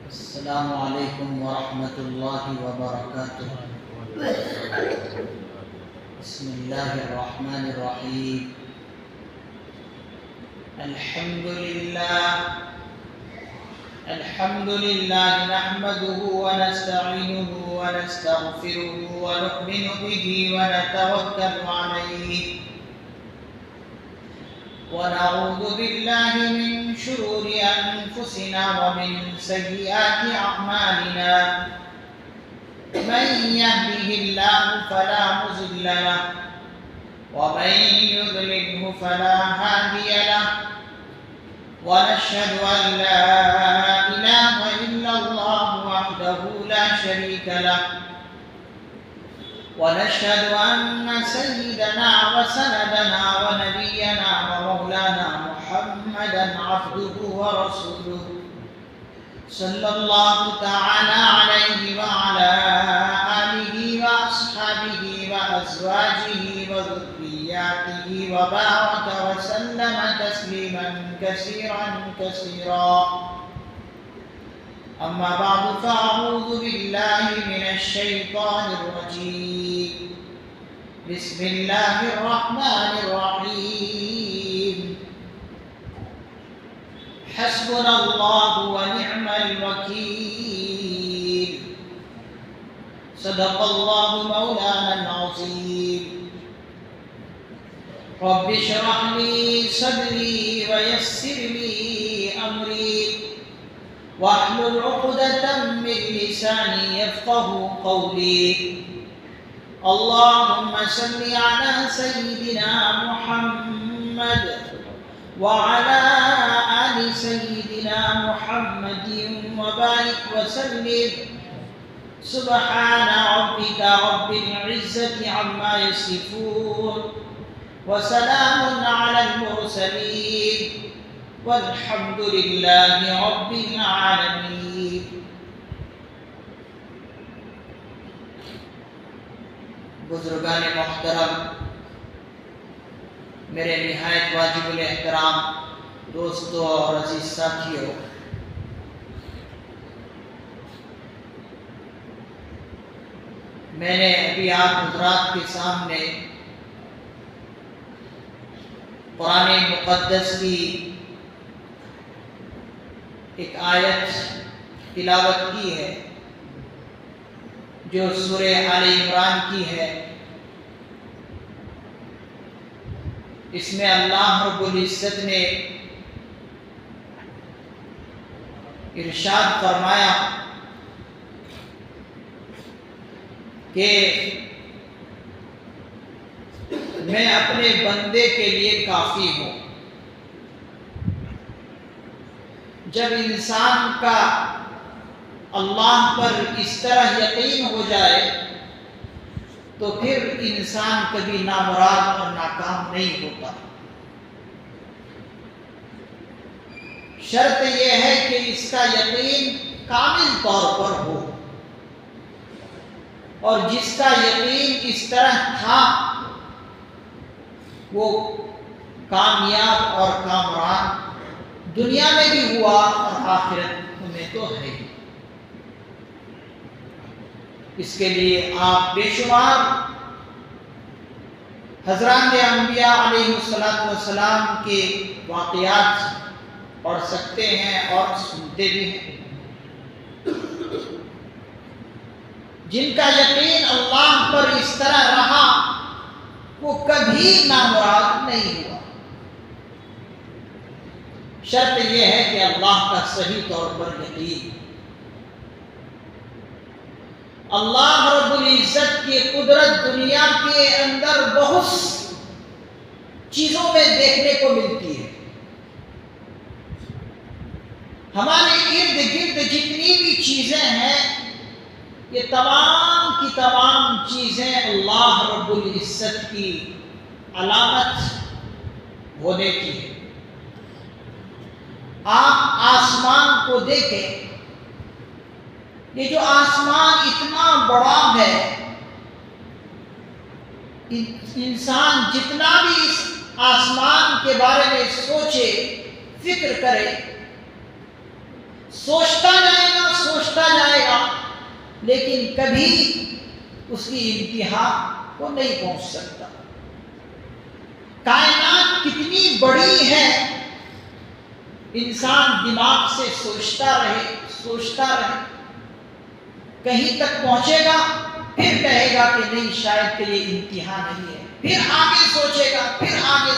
السلام علیکم ورحمۃ اللہ وبرکاتہ۔ بسم اللہ الرحمن الرحیم۔ الحمد للہ نحمده ونستعینه ونستغفره ونؤمن به ونتوکل علیہ ونعوذ باللہ من شرور انفسنا ومن سیئات اعمالنا من يهده الله فلا مضل له ومن يضلله فلا هادي له ونشهد أن لا إله إلا الله وحده لا شريك له ونشهد أن سيدنا وسندنا ونبينا ومولانا محمدا عبده ورسوله صلى الله تعالى عليه وعلى آله وأصحابه وأزواجه وذرياته وبارك وسلم تسليما كثيرا كثيرا. أما بعد فأعوذ بالله من الشيطان الرجيم. بسم الله الرحمن الرحيم. حسبنا الله ونعم الوكيل. صدق الله مولانا العظيم. رب اشرح لي صدري ويسر لي أمري واحلل عقدة من لساني يفقه قولي. اللهم صل على سيدنا محمد وعلى آل سيدنا محمد وبارك وسلم. سبحان ربك رب العزة عما يصفون وسلام على المرسلين والحمد لله رب العالمين. بزرگان محترم، میرے نہایت واجب الاحترام دوستوں اور عزیز ساتھیوں، میں نے ابھی آپ حضرات کے سامنے قرآن مقدس کی ایک آیت تلاوت کی ہے جو سورہ آل عمران کی ہے. اس میں اللہ رب العزت نے ارشاد فرمایا کہ میں اپنے بندے کے لیے کافی ہوں. جب انسان کا اللہ پر اس طرح یقین ہو جائے تو پھر انسان کبھی نامراد اور ناکام نہیں ہوتا. شرط یہ ہے کہ اس کا یقین کامل طور پر ہو، اور جس کا یقین اس طرح تھا وہ کامیاب اور کامران دنیا میں بھی ہوا اور آخرت میں تو ہے ہی. اس کے لیے آپ بے شمار حضرات انبیاء علیہ السلام کے واقعات پڑھ سکتے ہیں اور سنتے بھی ہیں جن کا یقین اللہ پر اس طرح رہا وہ کبھی نامراد نہیں ہوا. شرط یہ ہے کہ اللہ کا صحیح طور پر یقین. اللہ رب العزت کی قدرت دنیا کے اندر بہت چیزوں میں دیکھنے کو ملتی ہے. ہمارے ارد گرد جتنی بھی چیزیں ہیں یہ تمام کی تمام چیزیں اللہ رب العزت کی علامت ہونے کی ہے. آپ آسمان کو دیکھیں، یہ جو آسمان اتنا بڑا ہے، انسان جتنا بھی اس آسمان کے بارے میں سوچے، فکر کرے، سوچتا جائے گا لیکن کبھی اس کی انتہا کو نہیں پہنچ سکتا۔ کائنات کتنی بڑی ہے، انسان دماغ سے سوچتا رہے، کہیں تک پہنچے گا، پھر کہے گا کہ نہیں شاید کہ یہ انتہا نہیں ہے، پھر آگے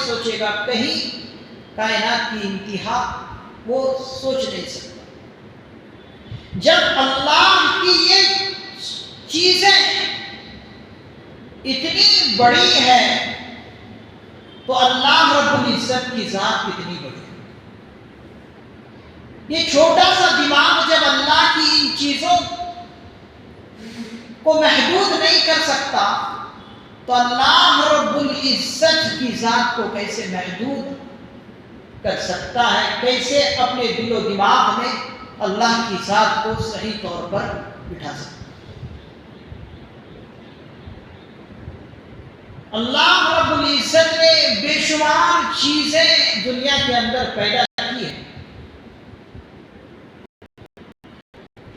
سوچے گا، کہیں کائنات کی انتہا وہ سوچ نہیں سکتا۔ جب اللہ کی یہ چیزیں اتنی بڑی ہے تو اللہ رب العزت کی ذات کتنی بڑی ہے۔ یہ چھوٹا سا دماغ جب اللہ کی ان چیزوں کو محدود نہیں کر سکتا تو اللہ رب العزت کی ذات کو کیسے محدود کر سکتا ہے، کیسے اپنے دل و دماغ میں اللہ کی ذات کو صحیح طور پر بٹھا سکتا ہے۔ اللہ رب العزت نے بے شمار چیزیں دنیا کے اندر پیدا کی ہیں،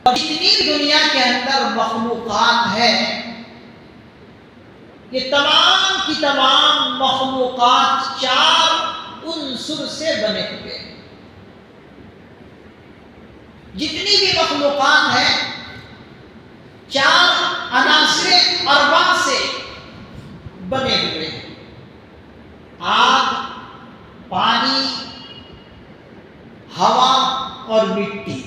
اور جتنی دنیا کے اندر مخلوقات ہیں یہ تمام کی تمام مخلوقات 4 عنصر سے بنے ہوئے ہیں۔ جتنی بھی مخلوقات ہیں 4 عناصر اربع سے بنے ہوئے ہیں۔ آگ، پانی، ہوا اور مٹی،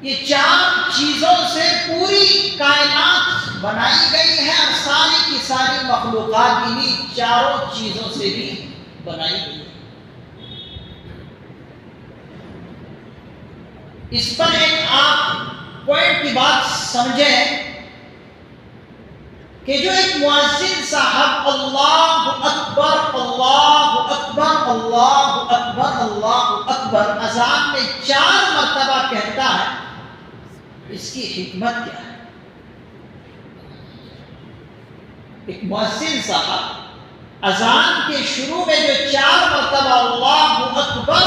یہ 4 چیزوں سے پوری کائنات بنائی گئی ہے، اور ساری کی ساری مخلوقات انہی 4 چیزوں سے بھی بنائی گئی ہے۔ اس پر ایک آپ پوائنٹ کی بات سمجھیں کہ جو ایک مؤذن صاحب اللہ اکبر اللہ اکبر اللہ اکبر اللہ اکبر اذان میں 4 مرتبہ کہتا ہے، اس کی حکمت کیا ہے؟ ایک مؤذن صاحب اذان کے شروع میں جو 4 مرتبہ اللہ اکبر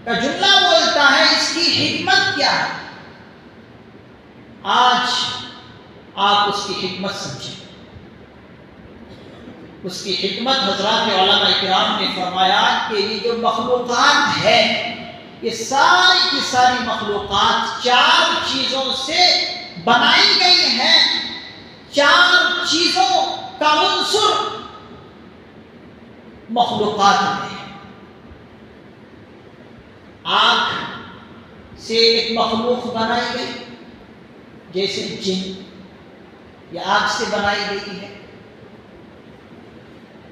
کا جملہ بولتا ہے، اس کی حکمت کیا ہے؟ آج آپ اس کی حکمت سمجھیں۔ اس کی حکمت حضرات علماء کرام نے فرمایا کہ یہ جو مخلوقات ہے یہ ساری کی ساری مخلوقات 4 چیزوں سے بنائی گئی ہیں۔ 4 چیزوں کا عنصر مخلوقات میں ہے۔ آگ سے ایک مخلوق بنائی گئی، جیسے جن، یہ آگ سے بنائی گئی ہے۔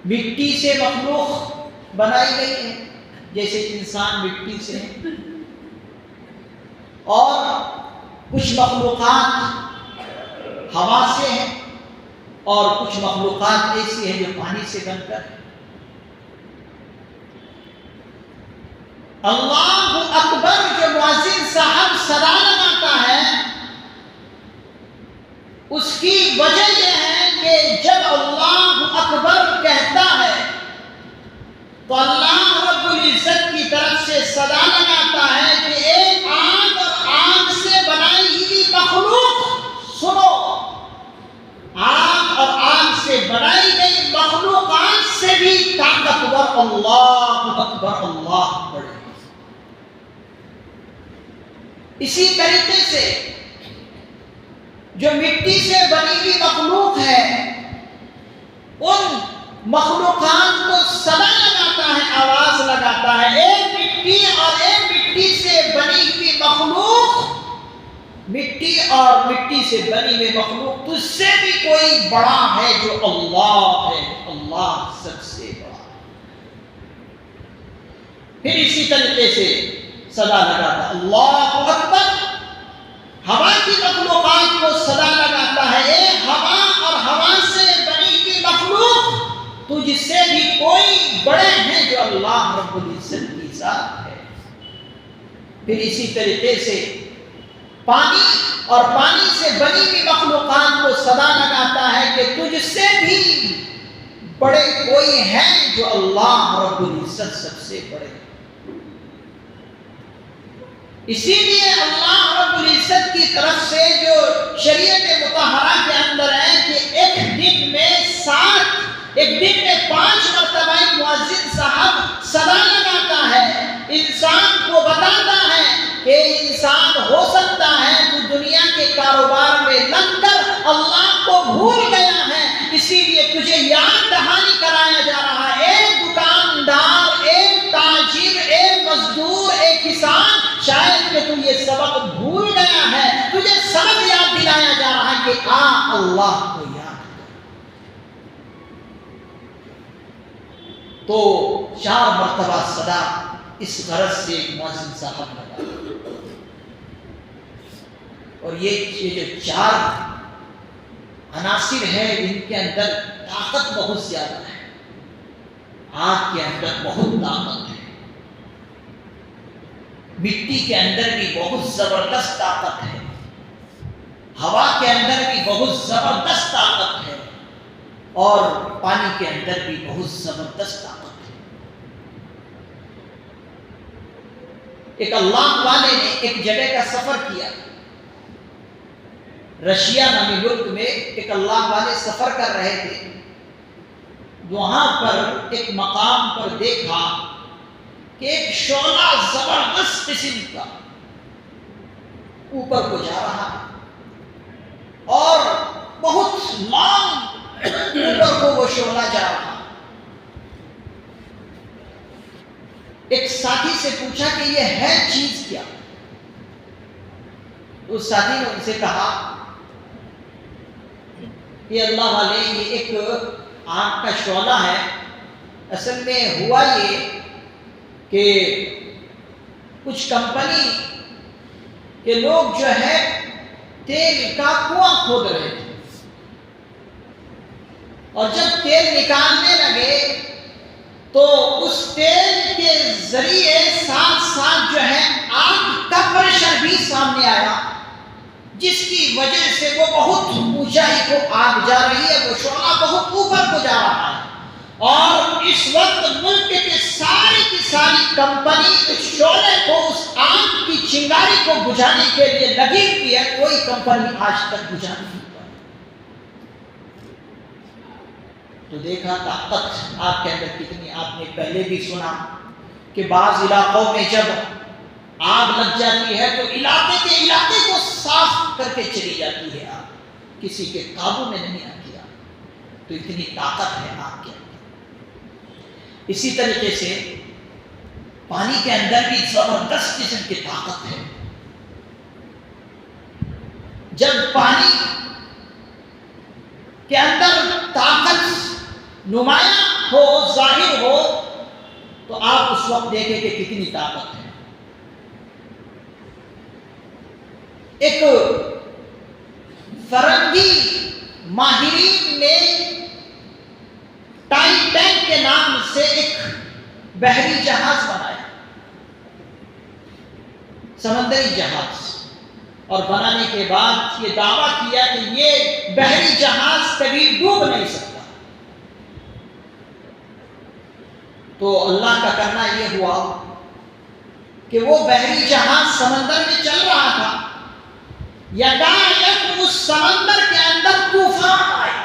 مٹی سے مخلوق بنائی گئی ہے، جیسے انسان مٹی سے ہے۔ اور کچھ مخلوقات ہوا سے ہیں، اور کچھ مخلوقات ایسی ہیں جو پانی سے بن کر ہے۔ اللہ اکبر جو مؤذن صاحب صدا لگاتا ہے، اس کی وجہ یہ ہے کہ جب اللہ اکبر کہتا ہے تو اللہ رب العزت کی طرف سے صدا لگاتا ہے کہ ایک آگ اور آگ سے بنائی ہوئی مخلوق سنو، آگ اور آگ سے بنائی گئی مخلوقات سے بھی طاقتور اللہ اکبر اللہ بڑے۔ اسی طریقے سے جو مٹی سے بنی ہوئی مخلوق ہے، ان مخلوقات کو صدا لگاتا ہے، آواز لگاتا ہے، ایک مٹی اور ایک مٹی سے بنی ہوئی مخلوق، مٹی اور مٹی سے بنی ہوئی مخلوق تجھ سے بھی کوئی بڑا ہے جو اللہ ہے، اللہ سب سے بڑا۔ پھر اسی طریقے سے صدا لگاتا اللہ اکبر، ہوا کی مخلوقات کو صدا لگاتا ہے، اے ہوا اور ہوا سے بنی ہوئی مخلوق تجھ سے بھی کوئی بڑے ہیں جو اللہ رب العزت کی ذات ہے۔ پھر اسی طریقے سے پانی اور پانی سے بنی ہوئی مخلوقات کو صدا لگاتا ہے کہ تجھ سے بھی بڑے کوئی ہیں جو اللہ رب العزت سب سے بڑے ہیں۔ اسی لیے اللہ رب رب العزت کی طرف سے جو شریعت مطہرہ کے اندر ہے کہ ایک دن میں 5 مرتبہ مؤذن صاحب صدا لگاتا ہے، انسان کو بتاتا ہے کہ انسان ہو سکتا ہے تو دنیا کے کاروبار میں لگ کر اللہ کو بھول گیا ہے، اسی لیے تجھے یاد دہانی کرایا جا رہا ہے، اے دکاندار، اے تاجر، اے مزدور، اے کسان، شاید کہ تو یہ سبق بھول گیا ہے، تجھے سبق یاد دلایا جا رہا ہے کہ اللہ کو یاد کر۔ تو 4 مرتبہ صدا اس غرض سے مؤذن صاحب لگا، اور یہ جو 4 عناصر ہے ان کے اندر طاقت بہت زیادہ ہے، آگ کے اندر بہت طاقت ہے، مٹی کے اندر بھی بہت زبردست طاقت ہے، ہوا کے اندر بھی بہت زبردست طاقت ہے، اور پانی کے اندر بھی بہت زبردست طاقت ہے۔ ایک اللہ والے نے ایک جگہ کا سفر کیا، رشیا نامی ملک میں ایک اللہ والے سفر کر رہے تھے، وہاں پر ایک مقام پر دیکھا کہ ایک شعلہ زبردست قسم کا اوپر کو جا رہا ہے، اور بہت لانگ اوپر کو وہ شعلہ جا رہا۔ ایک ساتھی سے پوچھا کہ یہ ہے چیز کیا؟ اس ساتھی نے ان سے کہا کہ اللہ والے یہ ایک آگ کا شعلہ ہے، اصل میں ہوا یہ کہ کچھ کمپنی کے لوگ جو ہے تیل کا کنواں کھود رہے تھے، اور جب تیل نکالنے لگے تو اس تیل کے ذریعے ساتھ ساتھ جو ہے آگ کا پریشر بھی سامنے آیا، جس کی وجہ سے وہ بہت اونچائی کو آگ جا رہی ہے، وہ شعلہ بہت اوپر کو جا رہا ہے، اور اس وقت ملک کے ساری کی ساری کمپنی اس شعلے کو، اس آگ کی چنگاری کو بجھانے کے لیے لگی ہوئی ہے، کوئی کمپنی آج تک بجھا نہیں پائی۔ تو دیکھا طاقت آگ کے اندر کتنی۔ آپ نے پہلے بھی سنا کہ بعض علاقوں میں جب آگ لگ جاتی ہے تو علاقے کے علاقے کو صاف کر کے چلی جاتی ہے آگ، کسی کے قابو میں نہیں آتی آگ، تو اتنی طاقت ہے آگ کے اندر۔ اسی طریقے سے پانی کے اندر بھی زبردست قسم کی طاقت ہے۔ جب پانی کے اندر طاقت نمایاں ہو، ظاہر ہو، تو آپ اس وقت دیکھیں کہ کتنی طاقت ہے۔ ایک فرنگی ماہرین نے ٹائٹین کے نام سے ایک بحری جہاز بنایا، سمندری جہاز، اور بنانے کے بعد یہ دعویٰ کیا کہ یہ بحری جہاز کبھی ڈوب نہیں سکتا۔ تو اللہ کا کرنا یہ ہوا کہ وہ بحری جہاز سمندر میں چل رہا تھا، یکایک اس سمندر کے اندر طوفان آیا،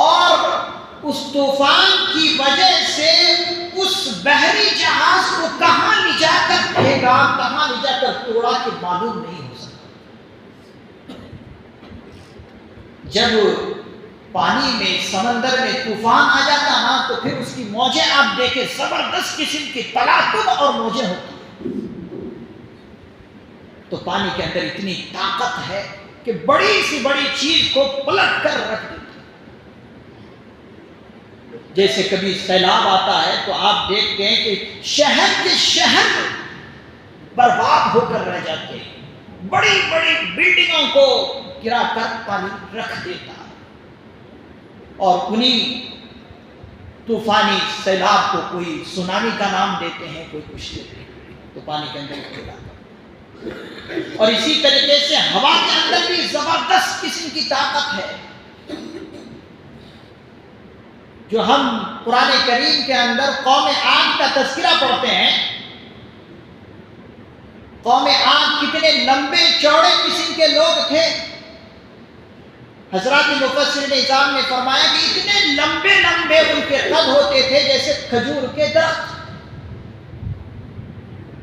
اور اس طوفان کی وجہ سے اس بحری جہاز کو کہاں لے جا کر پھینکا، کہاں لے جا کر توڑا کہ معلوم نہیں ہو سکا۔ جب پانی میں، سمندر میں طوفان آ جاتا نا تو پھر اس کی موجیں آپ دیکھیں، زبردست قسم کی تلاطم اور موجیں ہوتی ہیں۔ تو پانی کے اندر اتنی طاقت ہے کہ بڑی سی بڑی چیز کو پلٹ کر رکھ دیتی۔ جیسے کبھی سیلاب آتا ہے تو آپ دیکھتے ہیں کہ شہر کے شہر برباد ہو کر رہ جاتے ہیں، بڑی بڑی بلڈنگوں کو گرا کر پانی رکھ دیتا ہے، اور انہی طوفانی سیلاب کو کوئی سونامی کا نام دیتے ہیں، کوئی کچھ دیتے ہیں، تو پانی کے اندر کھیلا۔ اور اسی طریقے سے ہوا کے اندر بھی زبردست قسم کی طاقت ہے، جو ہم قرآن کریم کے اندر قوم عاد کا تذکرہ پڑھتے ہیں۔ قوم عاد کتنے لمبے چوڑے قسم کے لوگ تھے. حضرات مفسرین اعظام نے فرمایا کہ اتنے لمبے لمبے ان کے قد ہوتے تھے جیسے کھجور کے درخت.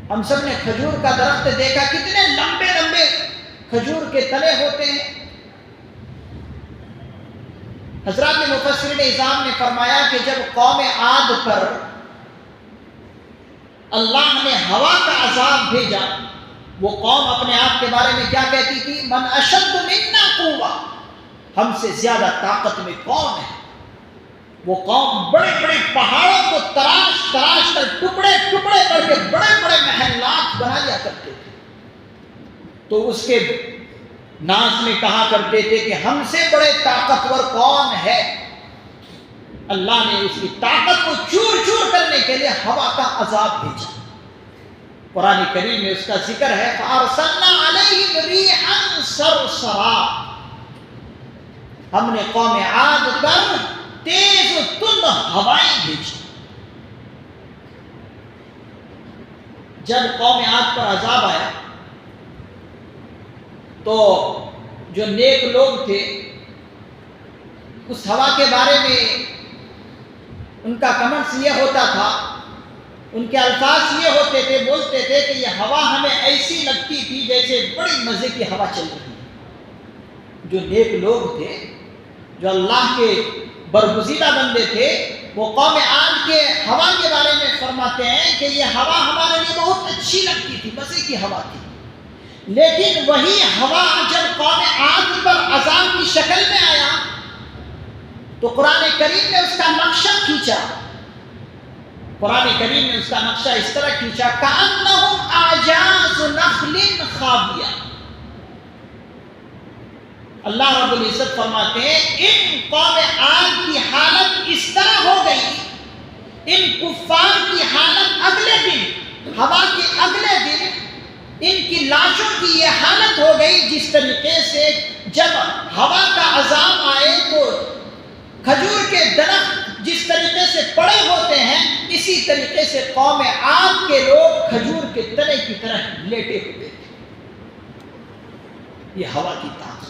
ہم سب نے کھجور کا درخت دیکھا، کتنے لمبے لمبے کھجور کے تنے ہوتے ہیں. حضرات مفسرین اعظام نے فرمایا کہ جب قوم عاد پر اللہ نے ہوا کا عذاب بھیجا، وہ قوم اپنے آپ کے بارے میں کیا کہتی تھی؟ من اشد منا قوہ، ہم سے زیادہ طاقت میں کون ہے؟ وہ قوم بڑے بڑے پہاڑوں کو تراش تراش کر ٹکڑے ٹکڑے کر کے بڑے بڑے محلات بنا لیا کرتے تھے. تو اس کے ناز میں کہا کرتے تھے کہ ہم سے بڑے طاقتور کون ہے؟ اللہ نے اس کی طاقت کو چور چور کرنے کے لیے ہوا کا عذاب بھیجا. قرآن کریم میں اس کا ذکر ہے فَأَرْسَلْنَا عَلَيْهِمْ رِيحًا صَرْصَرًا، ہم نے قوم عاد پر تیز و تند ہوائیں بھیجی. جب قوم عاد پر عذاب آیا تو جو نیک لوگ تھے اس ہوا کے بارے میں ان کا کمنٹس یہ ہوتا تھا، ان کے الفاظ یہ ہوتے تھے، بولتے تھے کہ یہ ہوا ہمیں ایسی لگتی تھی جیسے بڑی مزے کی ہوا چل رہی ہے. جو نیک لوگ تھے، جو اللہ کے برگزیدہ بندے تھے، وہ قوم عاد کے ہوا کے بارے میں فرماتے ہیں کہ یہ ہوا ہمارے لیے بہت اچھی لگتی تھی، مزے کی ہوا تھی. لیکن وہی ہوا جب قوم عاد پر عذاب کی شکل میں آیا تو قرآن کریم نے اس کا نقشہ کھینچا. قرآن کریم نے اس کا نقشہ اس طرح کھینچا کأنہم اعجاز نخل خاویہ. اللہ رب العزت فرماتے ہیں ان قوم عاد کی حالت اس طرح ہو گئی، ان کفار کی حالت اگلے دن، ہوا کے اگلے دن ان کی لاشوں کی یہ حالت ہو گئی جس طریقے سے جب ہوا کا عذاب آئے تو کھجور کے درخت جس طریقے سے پڑے ہوتے ہیں، اسی طریقے سے قوم عاد کے لوگ کھجور کے تنے کی طرح لیٹے ہوئے تھے. یہ ہوا کی طاقت.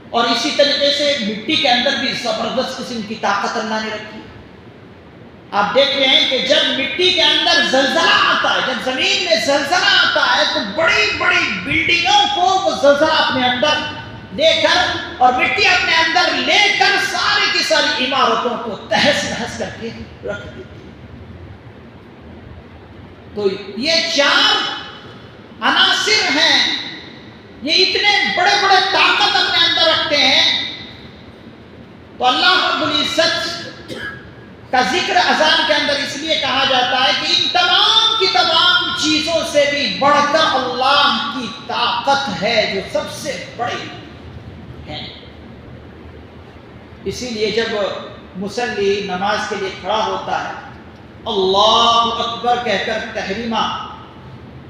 اور اسی طریقے سے مٹی کے اندر بھی زبردست قسم کی طاقت اللہ نے رکھی. آپ دیکھ رہے ہیں کہ جب مٹی کے اندر زلزلہ آتا ہے، جب زمین میں زلزلہ آتا ہے تو بڑی بڑی بلڈنگوں کو وہ زلزلہ اپنے اندر لے کر اور مٹی اپنے اندر لے کر ساری کی ساری عمارتوں کو تہس نہس کر کے رکھ دیتی ہے. تو یہ چار عناصر ہیں، یہ اتنے بڑے بڑے طاقت اپنے اندر رکھتے ہیں. تو اللہ رب العزت کا ذکر اذان کے اندر اس لیے کہا جاتا ہے کہ ان تمام کی تمام چیزوں سے بھی بڑھ کر اللہ کی طاقت ہے جو سب سے بڑی ہے. اسی لیے جب مصلی نماز کے لیے کھڑا ہوتا ہے اللہ اکبر کہہ کر تحریمہ،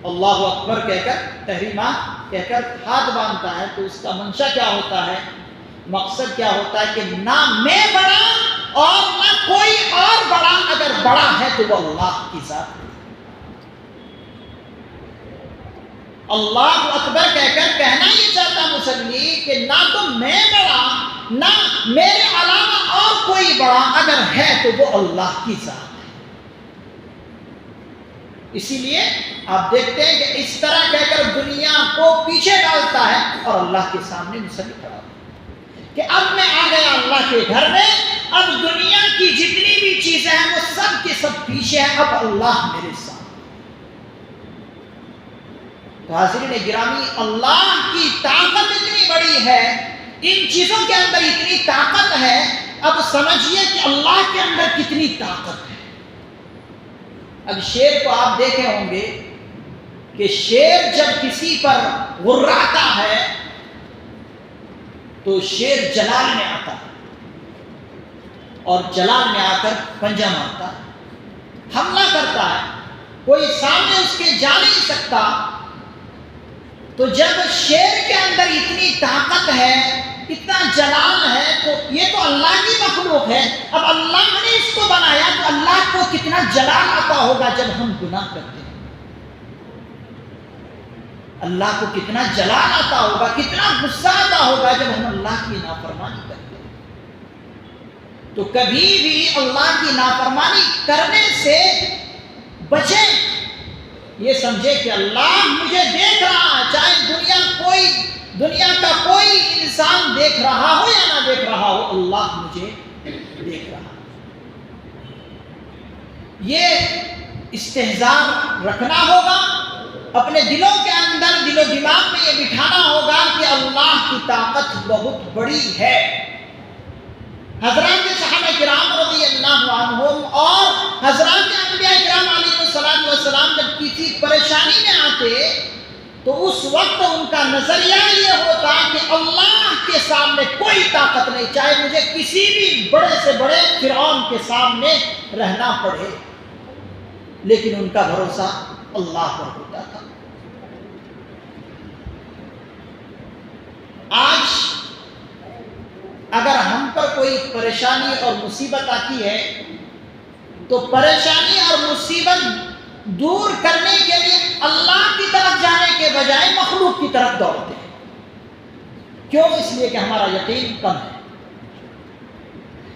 اللہ اکبر کہہ کر تحریمہ کہہ کر ہاتھ باندھتا ہے تو اس کا منشا کیا ہوتا ہے، مقصد کیا ہوتا ہے کہ نہ میں بڑا اور نہ کوئی اور بڑا، اگر بڑا ہے تو وہ اللہ کی ذات ہے. اللہ اکبر کہہ کر کہنا یہ چاہتا مصلی کہ نہ تو میں بڑا نہ میرے علاوہ اور کوئی بڑا، اگر ہے تو وہ اللہ کی ذات ہے. اسی لیے آپ دیکھتے ہیں کہ اس طرح کہہ کر دنیا کو پیچھے ڈالتا ہے اور اللہ کے سامنے مصلی کھڑا کہ اب میں آ گیا اللہ کے گھر میں، اب دنیا کی جتنی بھی چیزیں ہیں وہ سب کے سب پیچھے ہیں، اب اللہ میرے سامنے. تو حاضرین گرامی، اللہ کی طاقت اتنی بڑی ہے، ان چیزوں کے اندر اتنی طاقت ہے، اب سمجھیے کہ اللہ کے اندر کتنی طاقت ہے. اب شیر کو آپ دیکھے ہوں گے کہ شیر جب کسی پر غراتا ہے تو شیر جلال میں آتا ہے اور جلال میں آ کر پنجہ مارتا ہے، حملہ کرتا ہے، کوئی سامنے اس کے جا نہیں سکتا. تو جب شیر کے اندر اتنی طاقت ہے، اتنا جلال ہے، تو یہ تو اللہ کی مخلوق ہے، اب اللہ نے اس کو بنایا تو اللہ کو کتنا جلال آتا ہوگا جب ہم گناہ کرتے ہیں. اللہ کو کتنا جلال آتا ہوگا، کتنا غصہ آتا ہوگا جب ہم اللہ کی نافرمانی کرتے ہیں۔ تو کبھی بھی اللہ کی نافرمانی کرنے سے بچیں، یہ سمجھے کہ اللہ مجھے دیکھ رہا ہے، چاہے دنیا کا کوئی انسان دیکھ رہا ہو یا نہ دیکھ رہا ہو، اللہ مجھے دیکھ رہا ہے۔ یہ استحضار رکھنا ہوگا اپنے دلوں کے اندر، دل و دماغ میں یہ بٹھانا ہوگا کہ اللہ کی طاقت بہت بڑی ہے۔ حضرات صحابہ کرام رضی اللہ عنہم اور حضرات انبیاء کرام علیہ الصلوۃ والسلام جب کسی پریشانی میں آتے تو اس وقت ان کا نظریہ یہ ہوتا کہ اللہ کے سامنے کوئی طاقت نہیں، چاہے مجھے کسی بھی بڑے سے بڑے فرعون کے سامنے رہنا پڑے، لیکن ان کا بھروسہ اللہ پر ہوتا تھا۔ آج اگر ہم پر کوئی پریشانی اور مصیبت آتی ہے تو پریشانی اور مصیبت دور کرنے کے لیے اللہ کی طرف جانے کے بجائے مخلوق کی طرف دوڑتے ہیں۔ کیوں؟ اس لیے کہ ہمارا یقین کم ہے۔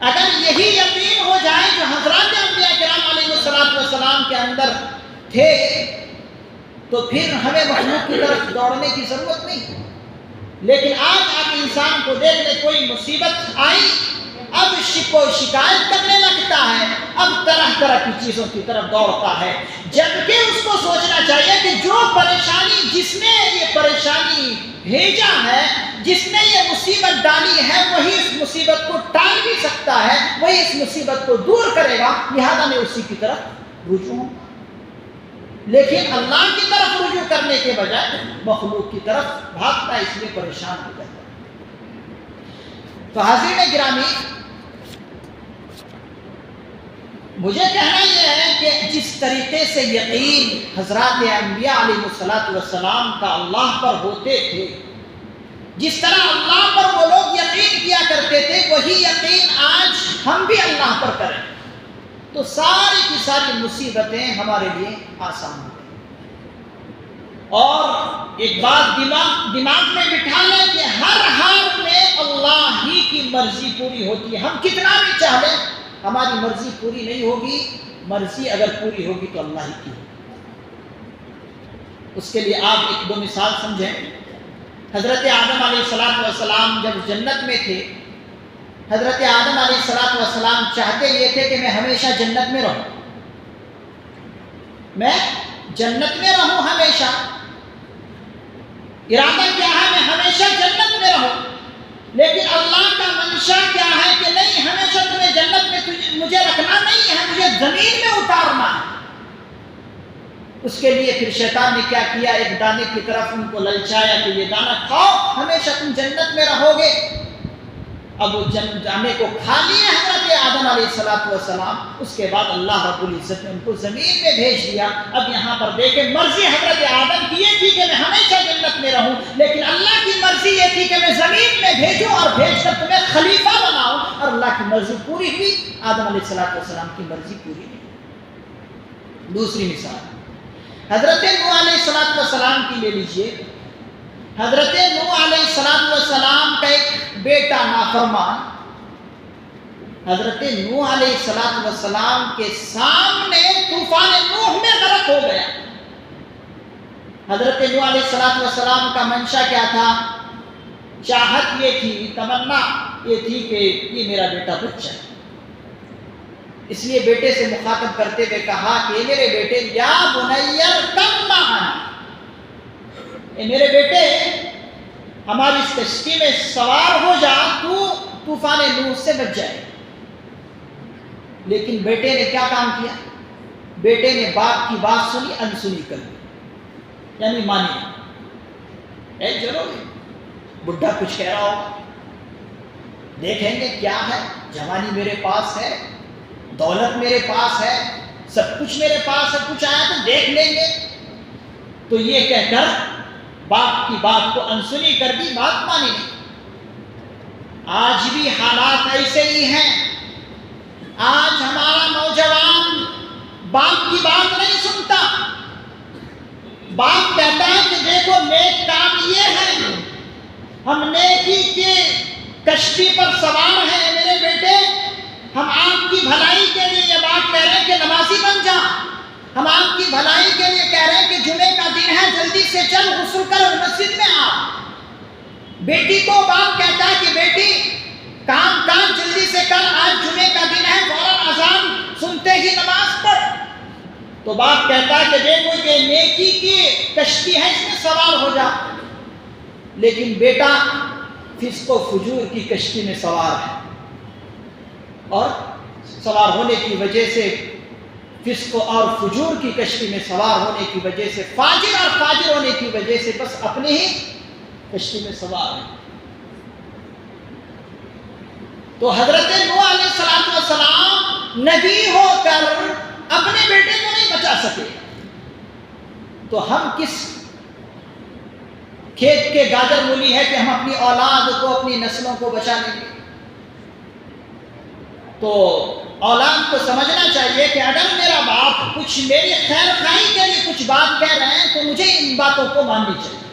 اگر یہی یقین ہو جائے جو حضرات انبیاء کرام علیہ الصلوۃ والسلام کے اندر تھے تو پھر ہمیں مخلوق کی طرف دوڑنے کی ضرورت نہیں۔ لیکن آج آپ انسان کو دیکھ لیں، کوئی مصیبت آئی اب شکایت کرنے لگتا ہے، اب طرح طرح کی چیزوں کی طرف دوڑتا ہے، جبکہ اس کو سوچنا چاہیے کہ جو پریشانی، جس نے یہ پریشانی بھیجا ہے، جس نے یہ مصیبت ڈالی ہے، وہی اس مصیبت کو ٹال بھی سکتا ہے، وہی اس مصیبت کو دور کرے گا، لہذا میں اسی کی طرف رجوع ہوں۔ لیکن اللہ کی طرف رجوع کرنے کے بجائے مخلوق کی طرف بھاگتا ہے، اس لیے پریشان ہو جاتا ہے۔ تو حاضرین گرامی، مجھے کہنا یہ ہے کہ جس طریقے سے یقین حضرات انبیاء علیہ الصلوۃ والسلام کا اللہ پر ہوتے تھے، جس طرح اللہ پر وہ لوگ یقین کیا کرتے تھے، وہی یقین آج ہم بھی اللہ پر کریں تو ساری کی ساری مصیبتیں ہمارے لیے آسان ہو گئی۔ اور ایک بات دماغ میں بٹھا لیں کہ ہر حال میں اللہ ہی کی مرضی پوری ہوتی ہے۔ ہم کتنا بھی چاہ لیں، ہماری مرضی پوری نہیں ہوگی، مرضی اگر پوری ہوگی تو اللہ ہی کی ہوگی۔ اس کے لیے آپ ایک دو مثال سمجھیں۔ حضرت آدم علیہ السلام جب جنت میں تھے، حضرت آدم علیہ السلام چاہتے یہ تھے کہ میں ہمیشہ جنت میں رہوں، میں جنت میں رہوں ہمیشہ، ارادہ کیا ہے میں ہمیشہ جنت میں رہوں، لیکن اللہ کا منشا کیا ہے کہ نہیں، ہمیشہ تمہیں جنت میں مجھے رکھنا نہیں ہے، مجھے زمین میں اتارنا ہے۔ اس کے لیے پھر شیطان نے کیا کیا، ایک دانے کی طرف ان کو للچایا کہ یہ دانہ کھاؤ، ہمیشہ تم جنت میں رہو گے۔ اب وہ دانے کو کھا لیے حضرت آدم علیہ السلام، اس کے بعد اللہ رب العزت نے ان کو زمین میں بھیج دیا۔ اب یہاں پر دیکھیں، مرضی حضرت آدم کی یہ تھی کہ میں ہمیشہ جنت میں رہوں، لیکن اللہ کی مرضی یہ تھی کہ میں زمین میں بھیجوں اور بھیج کر تمہیں خلیفہ بناؤں، اور اللہ کی مرضی پوری ہوئی، آدم علیہ السلام کی مرضی پوری ہوئی۔ دوسری مثال حضرت نوح علیہ السلام کی لے لیجئے۔ حضرت نوح علیہ السلام کا ایک بیٹا نافرمان حضرت نوح علیہ السلام کے سامنے طوفان نوح میں غرق ہو گیا۔ حضرت نوح علیہ السلام کا منشا کیا تھا؟ چاہت یہ تھی، تمنا یہ تھی کہ یہ میرا بیٹا بچہ ہے۔ اس لیے بیٹے سے مخاطب کرتے ہوئے کہا کہ میرے بیٹے، یا بنی ارکب معنا، اے میرے بیٹے ہماری اس کشتی میں سوار ہو جا، تو طوفان نوح سے بچ جائے۔ لیکن بیٹے نے کیا کام کیا؟ بیٹے نے باپ کی بات سنی، انسنی کر دی، یعنی مانی۔ اے چلو بڈھا کچھ کہہ رہا ہوگا، دیکھیں گے کیا ہے، جوانی میرے پاس ہے، دولت میرے پاس ہے، سب کچھ میرے پاس ہے، کچھ آیا تو دیکھ لیں گے۔ تو یہ کہہ کر باپ کی بات کو انسنی کر دی، بات مانی نہیں۔ آج بھی حالات ایسے ہی ہیں۔ آج ہمارا نوجوان باپ کی بات نہیں سنتا، باپ کہتا ہے کہ دیکھو نیک کام یہ ہے، ہم نیکی کے کشتی پر سوار ہیں میرے بیٹے، ہم آپ کی بھلائی کے لیے یہ بات کہہ رہے ہیں کہ نمازی بن جا، ہم آپ کی بھلائی کے لیے کہہ رہے ہیں کہ جمعے کا دن ہے، جلدی سے چل غسل کر اور مسجد میں آ۔ بیٹی کو باپ کہتا ہے کہ بیٹی کام جلدی سے کر، آج جمعے کا دن ہے، فوراً اذان سنتے ہی نماز پڑھ۔ تو باپ کہتا ہے کہ دیکھو یہ نیکی کی کشتی ہے، اس میں سوار ہو جا، لیکن بیٹا فسق و فجور کی کشتی میں سوار ہے، اور سوار ہونے کی وجہ سے فسق اور فجور کی کشتی میں سوار ہونے کی وجہ سے، فاجر اور فاجر ہونے کی وجہ سے بس اپنے ہی کشتی میں سوار ہے۔ تو حضرت نوح علیہ السلام نبی ہو کر اپنے بیٹے کو نہیں بچا سکے، تو ہم کس کھیت کے گاجر مولی ہے کہ ہم اپنی اولاد کو، اپنی نسلوں کو بچا لیں گے؟ تو اولاد کو سمجھنا چاہیے کہ اگر میرا باپ کچھ میری خیر خواہی کے لیے کچھ بات کہہ رہے ہیں تو مجھے ان باتوں کو ماننی چاہیے۔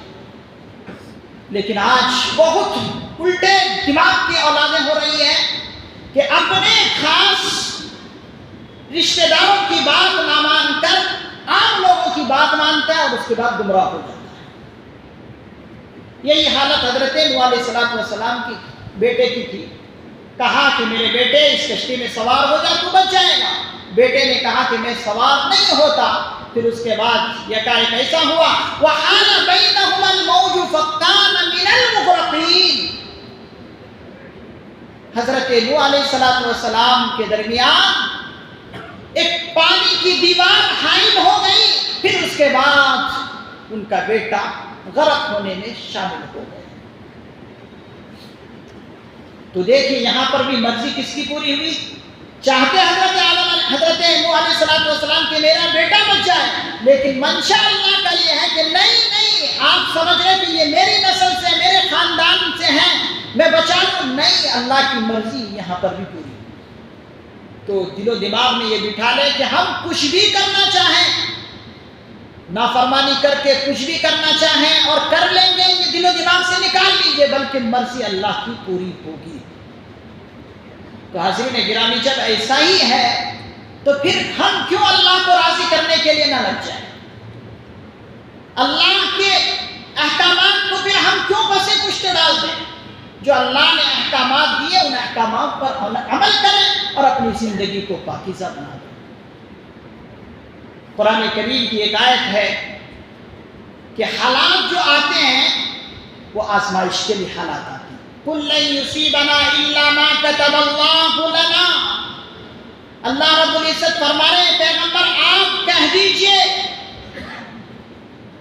لیکن آج بہت الٹے دماغ کی اولادیں ہو رہی ہیں کہ اپنے خاص رشتہ داروں کی بات نہ مان کر عام لوگوں کی بات مانتا ہے اور اس کے بعد گمراہ ہو جاتا ہے۔ یہی حالت حضرت نوح علیہ السلام کی بیٹے کی تھی۔ کہا کہ میرے بیٹے اس کشتی میں سوار ہو جا، تو بچ جائے گا۔ بیٹے نے کہا کہ میں سوار نہیں ہوتا۔ پھر اس کے بعد یکایک ایسا ہوا وَحَالَ بَيْنَهُمَا الْمَوْجُ فَكَانَ مِنَ الْمُغْرَقِينَ، حضرت نوح علیہ السلام کے درمیان ایک پانی کی دیوار حائل ہو گئی، پھر اس کے بعد ان کا بیٹا غرق ہونے میں شامل ہو گیا۔ تو دیکھیں یہاں پر بھی مرضی کس کی پوری ہوئی؟ چاہتے حضرت نوح علیہ السلام کہ میرا بیٹا بچ جائے، لیکن منشا اللہ کا یہ ہے کہ نہیں، آپ سمجھ رہے کہ یہ میری نسل سے، میرے خاندان سے ہیں، میں بچا لوں، نہیں، اللہ کی مرضی یہاں پر بھی پوری۔ تو دل و دماغ میں یہ بٹھا لے کہ ہم کچھ بھی کرنا چاہیں، نافرمانی کر کے کچھ بھی کرنا چاہیں اور کر لیں گے، یہ دل و دماغ سے نکال لیجئے، بلکہ مرضی اللہ کی پوری ہوگی۔ تو حاضرین گرامی، جب ایسا ہی ہے تو پھر ہم کیوں اللہ کو راضی کرنے کے لیے نہ لگ جائیں؟ اللہ کے احکامات کو پھر ہم کیوں پسے پشت ڈال دیں؟ جو اللہ نے احکامات دیے ان احکامات پر عمل کریں اور اپنی زندگی کو پاکیزہ بنا دیں۔ قرآن کریم کی ایک آیت ہے کہ حالات جو آتے ہیں وہ آزمائش کے لیے حالات آتے ہیں۔ قُلْ لَن يُصِيبَنَا إِلَّا مَا كَتَبَ اللَّهُ لَنَا، اللہ رب العزت فرما رہے ہیں پیغمبر آپ کہہ دیجئے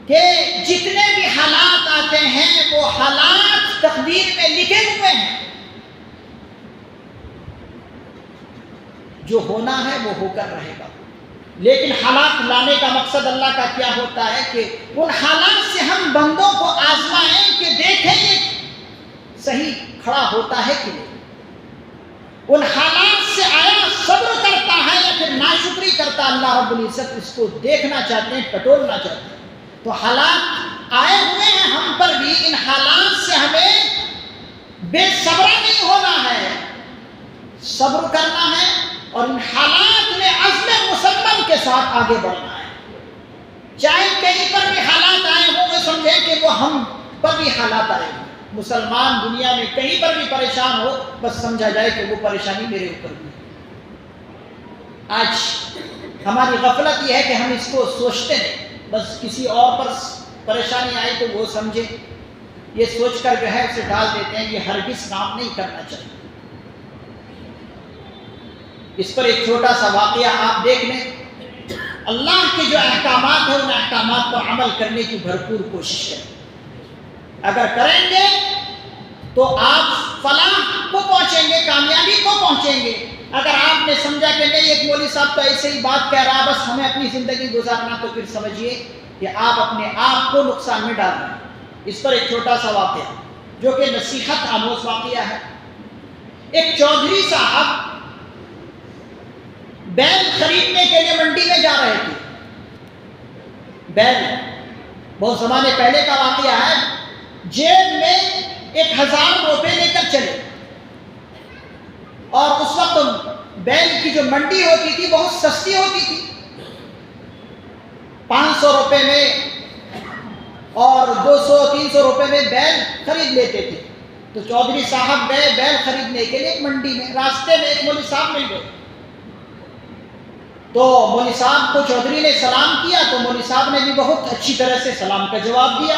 کہ جتنے بھی حالات آتے ہیں وہ حالات تقدیر میں لکھے ہوئے ہیں، جو ہونا ہے وہ ہو کر رہے گا۔ لیکن حالات لانے کا مقصد اللہ کا کیا ہوتا ہے کہ ان حالات سے ہم بندوں کو آزمائیں کہ دیکھیں یہ صحیح کھڑا ہوتا ہے کہ نہیں، ان حالات سے آیا صبر کرتا ہے یا پھر ناشکری کرتا، اللہ رب العزت اس کو دیکھنا چاہتے ہیں، ٹٹولنا چاہتے ہیں۔ تو حالات آئے ہوئے ہیں ہم پر بھی، ان حالات سے ہمیں بے صبر نہیں ہونا ہے، صبر کرنا ہے اور ان حالات میں عزم مصمم کے ساتھ آگے بڑھنا ہے۔ چاہے کہیں پر بھی حالات آئے ہوں، وہ سمجھیں کہ وہ ہم پر بھی حالات آئے ہیں۔ مسلمان دنیا میں کہیں پر بھی پریشان ہو، بس سمجھا جائے کہ وہ پریشانی میرے اوپر بھی ہے۔ آج ہماری غفلت یہ ہے کہ ہم اس کو سوچتے نہیں، بس کسی اور پر پریشانی آئی تو وہ سمجھے، یہ سوچ کر جو ہے اسے ڈال دیتے ہیں۔ یہ ہرگز کام نہیں کرنا چاہیے۔ اس پر ایک چھوٹا سا واقعہ آپ دیکھ لیں۔ اللہ کے جو احکامات ہیں ان احکامات پر عمل کرنے کی بھرپور کوشش کریں۔ اگر کریں گے تو آپ فلاح کو پہنچیں گے، کامیابی کو پہنچیں گے۔ اگر آپ نے سمجھا کہ نہیں ایک مولوی صاحب تو ایسے ہی بات کہہ رہا بس ہمیں اپنی زندگی گزارنا، تو پھر سمجھیے کہ آپ اپنے آپ کو نقصان میں ڈال رہے ہیں۔ اس پر ایک چھوٹا سا واقعہ جو کہ نصیحت آموز واقعہ ہے۔ ایک چودھری صاحب بیل خریدنے کے لیے منڈی میں جا رہے تھے۔ بیل بہت زمانے پہلے کا واقعہ ہے، جیب میں 1000 روپے لے کر چلے، اور اس وقت بیل کی جو منڈی ہوتی تھی بہت سستی ہوتی تھی، 500 روپے میں اور 200-300 روپے میں بیل خرید لیتے تھے۔ تو چودھری صاحب گئے بیل خریدنے کے لیے ایک منڈی میں، راستے میں ایک مولوی صاحب مل گئے، تو مولوی صاحب کو چودھری نے سلام کیا، تو مولوی صاحب نے بھی بہت اچھی طرح سے سلام کا جواب دیا۔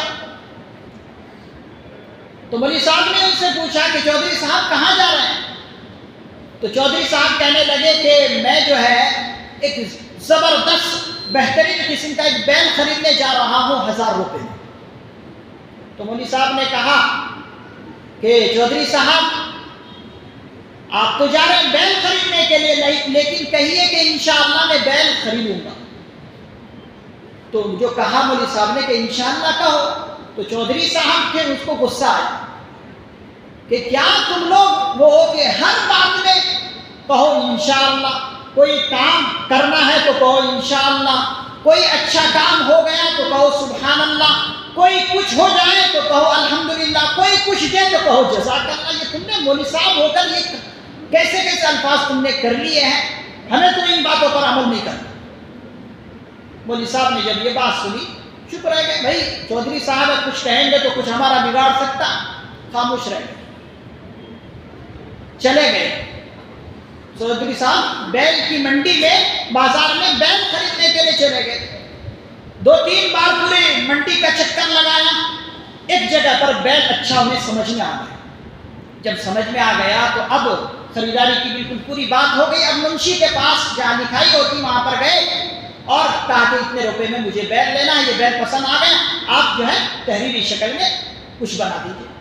تو مولوی صاحب نے ان سے پوچھا کہ چودھری صاحب کہاں جا رہے ہیں؟ تو چودھری صاحب کہنے لگے کہ میں جو ہے ایک زبردست بہترین قسم کا ایک بیل خریدنے جا رہا ہوں 1000 روپے میں۔ تو مولوی صاحب نے کہا کہ چودھری صاحب آپ تو جا رہے ہیں بیل خریدنے کے لیے، لیکن کہیے کہ انشاءاللہ میں بیل خریدوں گا۔ تو جو کہا مولوی صاحب نے کہ انشاءاللہ کہو، تو چودھری صاحب پھر اس کو غصہ آیا کہ کیا تم لوگ وہ ہو کہ ہر بات میں کہو انشاءاللہ، کوئی کام کرنا ہے تو کہو انشاءاللہ، کوئی اچھا کام ہو گیا تو کہو سبحان اللہ، کوئی کچھ ہو جائے تو کہو الحمدللہ، کوئی کچھ دے تو کہو جزاک اللہ۔ یہ تم نے مولوی صاحب ہو کر یہ کیسے کیسے الفاظ تم نے کر لیے ہیں، ہمیں تو ان باتوں پر عمل نہیں کرنا۔ مولوی صاحب نے جب یہ بات سنی چپ رہ گئے، بھائی چودھری صاحب کچھ کہیں گے تو کچھ ہمارا بگاڑ سکتا، خاموش رہ گئے، چلے گئے۔ چودھری صاحب بیل کی منڈی میں بازار میں بیل خریدنے کے لیے چلے گئے، 2-3 بار پورے منڈی کا چکر لگایا، ایک جگہ پر بیل اچھا انہیں سمجھ میں آ گیا۔ جب سمجھ میں آ گیا تو اب خریداری کی بالکل پوری بات ہو گئی۔ اب منشی کے پاس جہاں لکھائی ہوتی وہاں پر گئے اور کہا کہ اتنے روپے میں مجھے بیل لینا ہے، یہ بیل پسند آ گیا، آپ جو ہے تحریری شکل میں کچھ بنا دیجیے۔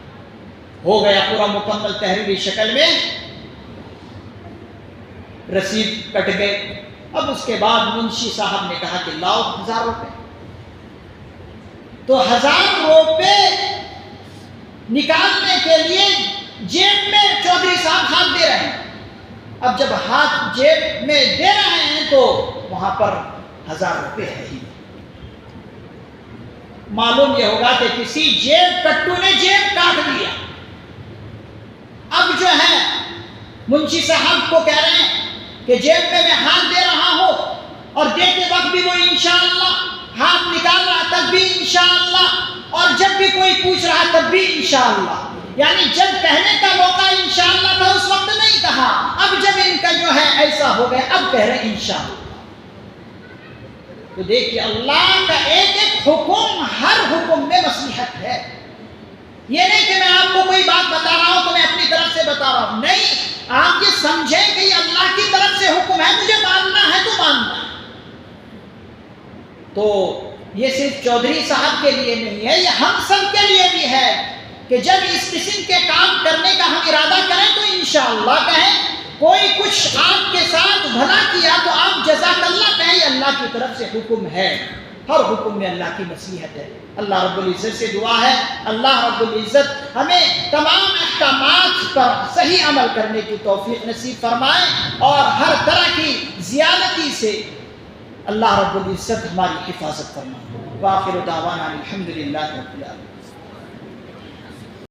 ہو گیا پورا مکمل تحریری شکل میں، رسید کٹ گئے۔ اب اس کے بعد منشی صاحب نے کہا کہ لاؤ 1000 روپے۔ تو 1000 روپے نکالنے کے لیے جیب میں چودھری صاحب ہاتھ دے رہے ہیں۔ اب جب ہاتھ جیب میں دے رہے ہیں تو وہاں پر 1000 روپے ہے ہی، معلوم یہ ہوگا کہ کسی جیب کٹو نے جیب کاٹ دیا۔ اب جو ہے منشی صاحب کو کہہ رہے ہیں کہ جیب میں ہاتھ دے رہا ہوں، اور دیتے وقت بھی وہ انشاءاللہ، ہاتھ نکال رہا تب بھی انشاءاللہ، اور جب بھی کوئی پوچھ رہا تب بھی انشاءاللہ، یعنی جب کہنے کا موقع انشاءاللہ تھا اس وقت نہیں کہا، اب جب ان کا جو ہے ایسا ہو گیا اب کہہ رہے انشاءاللہ۔ تو دیکھیے اللہ کا ایک ایک حکم، ہر حکم میں مصلحت ہے۔ یہ نہیں کہ میں آپ کو کوئی بات بتا رہا ہوں تو میں اپنی طرف سے بتا رہا ہوں، نہیں، آپ یہ سمجھیں کہ یہ اللہ کی طرف سے حکم ہے، مجھے ماننا ہے تو ماننا ہے۔ تو یہ صرف چودھری صاحب کے لیے نہیں ہے، یہ ہم سب کے لیے بھی ہے کہ جب اس قسم کے کام کرنے کا ہم ارادہ کریں تو انشاءاللہ کہیں، کوئی کچھ آپ کے ساتھ بھلا کیا تو آپ جزاک اللہ کہیں، یہ اللہ کی طرف سے حکم ہے، ہر حکم میں اللہ کی مصلحت ہے۔ اللہ رب العزت سے دعا ہے اللہ رب العزت ہمیں تمام احکامات پر صحیح عمل کرنے کی توفیق نصیب فرمائے، اور ہر طرح کی زیادتی سے اللہ رب العزت ہماری حفاظت فرمائے۔ وآخر دعوانا الحمدللہ رب العالمین۔